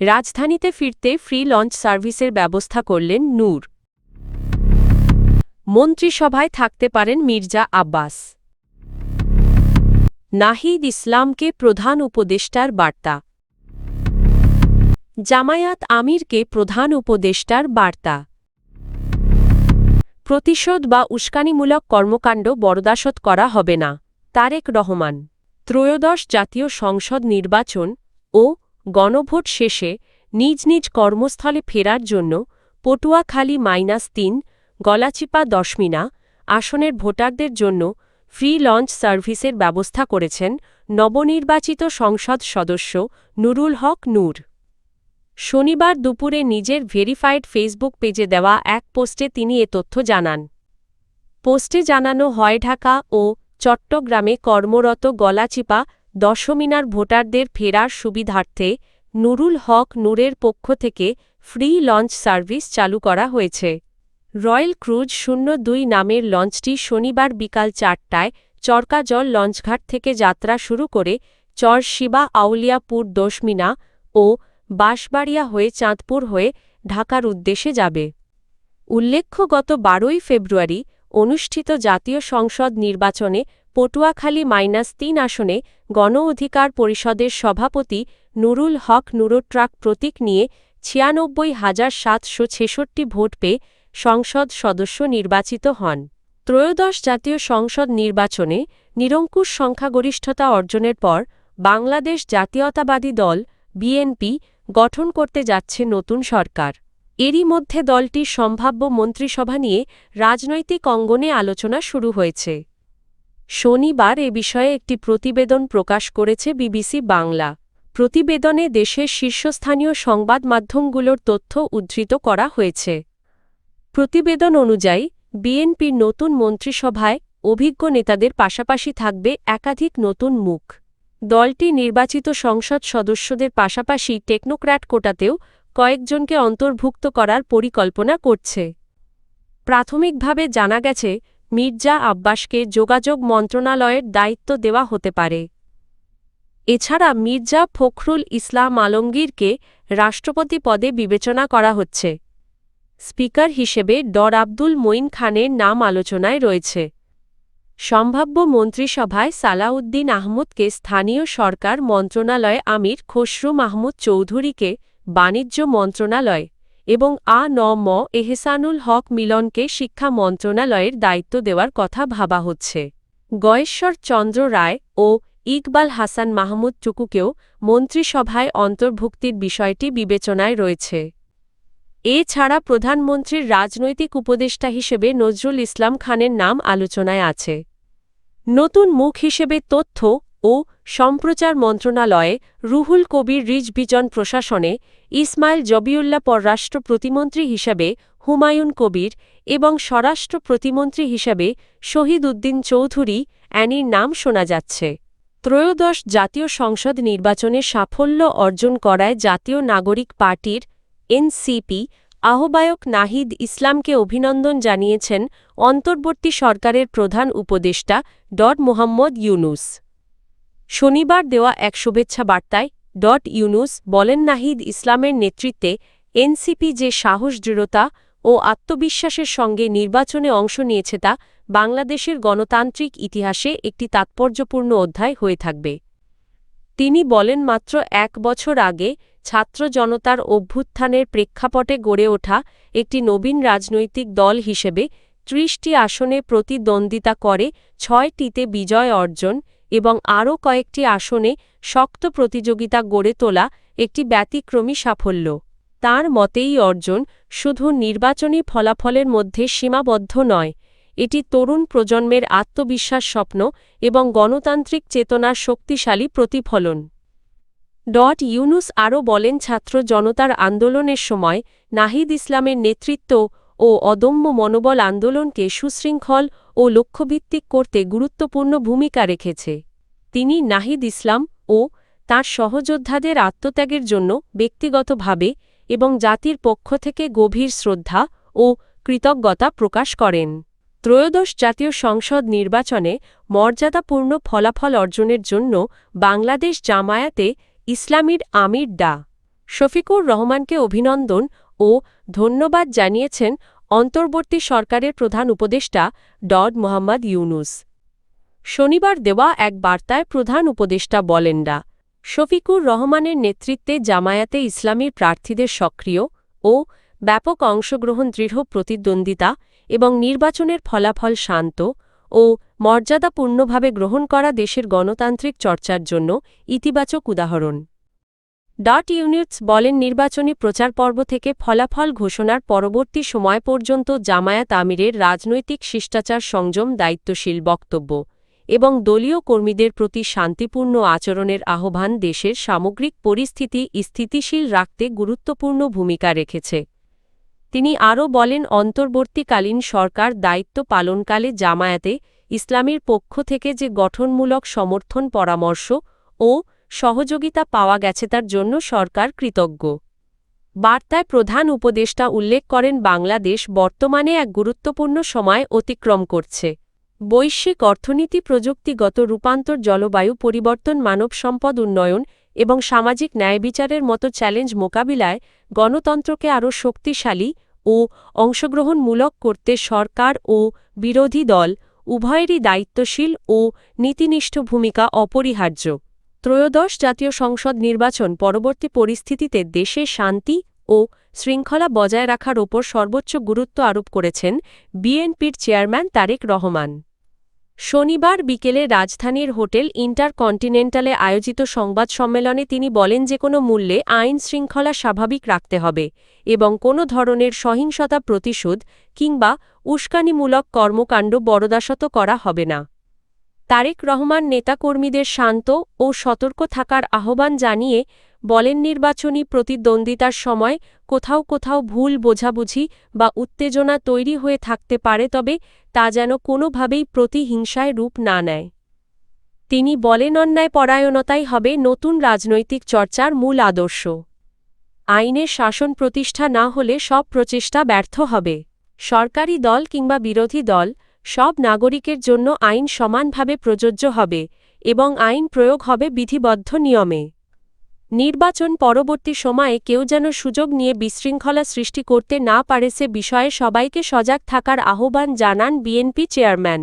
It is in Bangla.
রাজধানীতে ফিরতে ফ্রি লঞ্চ সার্ভিসের ব্যবস্থা করলেন নূর। মন্ত্রিসভায় থাকতে পারেন মির্জা আব্বাস। নাহিদ ইসলামকে প্রধান উপদেষ্টার বার্তা। জামায়াত আমিরকে প্রধান উপদেষ্টার বার্তা। প্রতিশোধ বা উস্কানিমূলক কর্মকাণ্ড বরদাশত করা হবে না। তারেক রহমান। ত্রয়োদশ জাতীয় সংসদ নির্বাচন ও গণভোট শেষে নিজ নিজ কর্মস্থলে ফেরার জন্য পটুয়াখালী -3, গলাচিপা দশমিনা আসনের ভোটারদের জন্য ফ্রি লঞ্চ সার্ভিসের ব্যবস্থা করেছেন নবনির্বাচিত সংসদ সদস্য নুরুল হক নূর। শনিবার দুপুরে নিজের ভেরিফাইড ফেসবুক পেজে দেওয়া এক পোস্টে তিনি এ তথ্য জানান। পোস্টে জানানো হয়, ঢাকা ও চট্টগ্রামে কর্মরত গলাচিপা দশমিনার ভোটারদের ফেরার সুবিধার্থে নুরুল হক নূরের পক্ষ থেকে ফ্রি লঞ্চ সার্ভিস চালু করা হয়েছে। রয়্যাল ক্রুজ 02 নামের লঞ্চটি শনিবার বিকাল 4টায় চরকাজল লঞ্চঘাট থেকে যাত্রা শুরু করে চর শিবা আউলিয়াপুর দশমিনা ও বাঁশবাড়িয়া হয়ে চাঁদপুর হয়ে ঢাকার উদ্দেশ্যে যাবে। উল্লেখ্য, গত 12ই ফেব্রুয়ারি অনুষ্ঠিত জাতীয় সংসদ নির্বাচনে পটুয়াখালী -3 আসনে গণ অধিকার পরিষদের সভাপতি নুরুল হক নুরোট্রাক প্রতীক নিয়ে 96,766 ভোট পেয়ে সংসদ সদস্য নির্বাচিত হন। ত্রয়োদশ জাতীয় সংসদ নির্বাচনে নিরঙ্কুশ সংখ্যাগরিষ্ঠতা অর্জনের পর বাংলাদেশ জাতীয়তাবাদী দল বিএনপি গঠন করতে যাচ্ছে নতুন সরকার। এরই মধ্যে দলটির সম্ভাব্য মন্ত্রিসভা নিয়ে রাজনৈতিক অঙ্গনে আলোচনা শুরু হয়েছে। শনিবার এ বিষয়ে একটি প্রতিবেদন প্রকাশ করেছে বিবিসি বাংলা। প্রতিবেদনে দেশের শীর্ষস্থানীয় সংবাদ মাধ্যমগুলোর তথ্য উদ্ধৃত করা হয়েছে। প্রতিবেদন অনুযায়ী, বিএনপির নতুন মন্ত্রিসভায় অভিজ্ঞ নেতাদের পাশাপাশি থাকবে একাধিক নতুন মুখ। দলটি নির্বাচিত সংসদ সদস্যদের পাশাপাশি টেকনোক্র্যাট কোটাতেও কয়েকজনকে অন্তর্ভুক্ত করার পরিকল্পনা করছে। প্রাথমিকভাবে জানা গেছে, মির্জা আব্বাসকে যোগাযোগ মন্ত্রণালয়ের দায়িত্ব দেওয়া হতে পারে। এছাড়া মির্জা ফখরুল ইসলাম আলমগীরকে রাষ্ট্রপতি পদে বিবেচনা করা হচ্ছে। স্পিকার হিসেবে ড. আব্দুল মঈন খানের নাম আলোচনায় রয়েছে। সম্ভাব্য মন্ত্রিসভায় সালাউদ্দিন আহমদকে স্থানীয় সরকার মন্ত্রণালয়ে, আমির খসরু মাহমুদ চৌধুরীকে বাণিজ্য মন্ত্রণালয় এবং আ.ন.ম এহসানুল হক মিলনকে শিক্ষা মন্ত্রণালয়ের দায়িত্ব দেওয়ার কথা ভাবা হচ্ছে। গয়েশ্বর চন্দ্র রায় ও ইকবাল হাসান মাহমুদ টুকুকেও মন্ত্রিসভায় অন্তর্ভুক্তির বিষয়টি বিবেচনায় রয়েছে। এছাড়া প্রধানমন্ত্রীর রাজনৈতিক উপদেষ্টা হিসেবে নজরুল ইসলাম খানের নাম আলোচনায় আছে। নতুন মুখ হিসেবে তথ্য ও সম্প্রচার মন্ত্রণালয়ে রুহুল কবির রিজভিজন প্রশাসনে ইসমাইল জবিউল্লাহ, পররাষ্ট্র প্রতিমন্ত্রী হিসেবে হুমায়ুন কবির এবং স্বরাষ্ট্র প্রতিমন্ত্রী হিসেবে শহীদ উদ্দিন চৌধুরী অ্যানির নাম শোনা যাচ্ছে। ত্রয়োদশ জাতীয় সংসদ নির্বাচনে সাফল্য অর্জন করায় জাতীয় নাগরিক পার্টির এনসিপি আহ্বায়ক নাহিদ ইসলামকে অভিনন্দন জানিয়েছেন অন্তর্বর্তী সরকারের প্রধান উপদেষ্টা ড. মোহাম্মদ ইউনূস। শনিবার দেওয়া এক শুভেচ্ছা বার্তায় ড. ইউনূস বলেন, নাহিদ ইসলামের নেতৃত্বে এনসিপি যে সাহস, দৃঢ়তা ও আত্মবিশ্বাসের সঙ্গে নির্বাচনে অংশ নিয়েছে তা বাংলাদেশের গণতান্ত্রিক ইতিহাসে একটি তাৎপর্যপূর্ণ অধ্যায় হয়ে থাকবে। তিনি বলেন, মাত্র 1 বছর আগে ছাত্র জনতার অভ্যুত্থানের প্রেক্ষাপটে গড়ে ওঠা একটি নবীন রাজনৈতিক দল হিসেবে 30টি আসনে প্রতিদ্বন্দ্বিতা করে 6টিতে বিজয় অর্জন এবং আরও কয়েকটি আসনে শক্ত প্রতিযোগিতা গড়ে তোলা একটি ব্যতিক্রমী সাফল্য। তাঁর মতে এই অর্জন শুধু নির্বাচনী ফলাফলের মধ্যে সীমাবদ্ধ নয়, এটি তরুণ প্রজন্মের আত্মবিশ্বাস, স্বপ্ন এবং গণতান্ত্রিক চেতনার শক্তিশালী প্রতিফলন। ড. ইউনূস আরও বলেন, ছাত্র জনতার আন্দোলনের সময় নাহিদ ইসলামের নেতৃত্ব ও অদম্য মনোবল আন্দোলনকে সুশৃঙ্খল ও লক্ষ্যভিত্তিক করতে গুরুত্বপূর্ণ ভূমিকা রেখেছে। তিনি নাহিদ ইসলাম ও তাঁর সহযোদ্ধাদের আত্মত্যাগের জন্য ব্যক্তিগতভাবে এবং জাতির পক্ষ থেকে গভীর শ্রদ্ধা ও কৃতজ্ঞতা প্রকাশ করেন। ত্রয়োদশ জাতীয় সংসদ নির্বাচনে মর্যাদাপূর্ণ ফলাফল অর্জনের জন্য বাংলাদেশ জামায়াতে ইসলামীর আমির ডা. শফিকুর রহমানকে অভিনন্দন ও ধন্যবাদ জানিয়েছেন অন্তর্বর্তী সরকারের প্রধান উপদেষ্টা মোহাম্মদ ইউনূস। শনিবার দেওয়া এক বার্তায় প্রধান উপদেষ্টা বলেন, শফিকুর রহমানের নেতৃত্বে জামায়াতে ইসলামীর প্রার্থীদের সক্রিয় ও ব্যাপক অংশগ্রহণ, দৃঢ় প্রতিদ্বন্দ্বিতা এবং নির্বাচনের ফলাফল শান্ত ও মর্যাদাপূর্ণভাবে গ্রহণ করা দেশের গণতান্ত্রিক চর্চার জন্য ইতিবাচক উদাহরণ। ইউনুস বলেন, নির্বাচনী প্রচারপর্ব থেকে ফলাফল ঘোষণার পরবর্তী সময় পর্যন্ত জামায়াত আমিরের রাজনৈতিক শিষ্টাচার, সংযম, দায়িত্বশীল বক্তব্য এবং দলীয় কর্মীদের প্রতি শান্তিপূর্ণ আচরণের আহ্বান দেশের সামগ্রিক পরিস্থিতি স্থিতিশীল রাখতে গুরুত্বপূর্ণ ভূমিকা রেখেছে। তিনি আরও বলেন, অন্তর্বর্তীকালীন সরকার দায়িত্ব পালনকালে জামায়াতে ইসলামীর পক্ষ থেকে যে গঠনমূলক সমর্থন, পরামর্শ ও সহযোগিতা পাওয়া গেছে তার জন্য সরকার কৃতজ্ঞ। বার্তায় প্রধান উপদেষ্টা উল্লেখ করেন, বাংলাদেশ বর্তমানে এক গুরুত্বপূর্ণ সময় অতিক্রম করছে। বৈশ্বিক অর্থনীতি, প্রযুক্তিগত রূপান্তর, জলবায়ু পরিবর্তন, মানব সম্পদ উন্নয়ন এবং সামাজিক ন্যায়বিচারের মতো চ্যালেঞ্জ মোকাবিলায় গণতন্ত্রকে আরও শক্তিশালী ও অংশগ্রহণমূলক করতে সরকার ও বিরোধী দল উভয়েরই দায়িত্বশীল ও নীতিনিষ্ঠ ভূমিকা অপরিহার্য। ত্রয়োদশ জাতীয় সংসদ নির্বাচন পরবর্তী পরিস্থিতিতে দেশে শান্তি ও শৃঙ্খলা বজায় রাখার ওপর সর্বোচ্চ গুরুত্ব আরোপ করেছেন বিএনপির চেয়ারম্যান তারেক রহমান। শনিবার বিকেলে রাজধানীর হোটেল ইন্টারকন্টিনেন্টালে আয়োজিত সংবাদ সম্মেলনে তিনি বলেন, যে কোনো মূল্যে আইন শৃঙ্খলা স্বাভাবিক রাখতে হবে এবং কোনো ধরনের সহিংসতা, প্রতিশোধ কিংবা উস্কানিমূলক কর্মকাণ্ড বরদাশত করা হবে না। তারেক রহমান নেতাকর্মীদের শান্ত ও সতর্ক থাকার আহ্বান জানিয়ে বলেন, নির্বাচনী প্রতিদ্বন্দ্বিতার সময় কোথাও কোথাও ভুল বোঝাবুঝি বা উত্তেজনা তৈরি হয়ে থাকতে পারে, তবে তা যেন কোনোভাবেই প্রতিহিংসায় রূপ না নেয়। তিনি বলেন, অন্যায় পরায়ণতাই হবে নতুন রাজনৈতিক চর্চার মূল আদর্শ। আইনের শাসন প্রতিষ্ঠা না হলে সব প্রচেষ্টা ব্যর্থ হবে। সরকারি দল কিংবা বিরোধী দল, সব নাগরিকের জন্য আইন সমানভাবে প্রযোজ্য হবে এবং আইন প্রয়োগ হবে বিধিবদ্ধ নিয়মে। নির্বাচন পরবর্তী সময়ে কেউ যেন সুযোগ নিয়ে বিশৃঙ্খলা সৃষ্টি করতে না পারে সে বিষয়ে সবাইকে সজাগ থাকার আহ্বান জানান বিএনপি চেয়ারম্যান।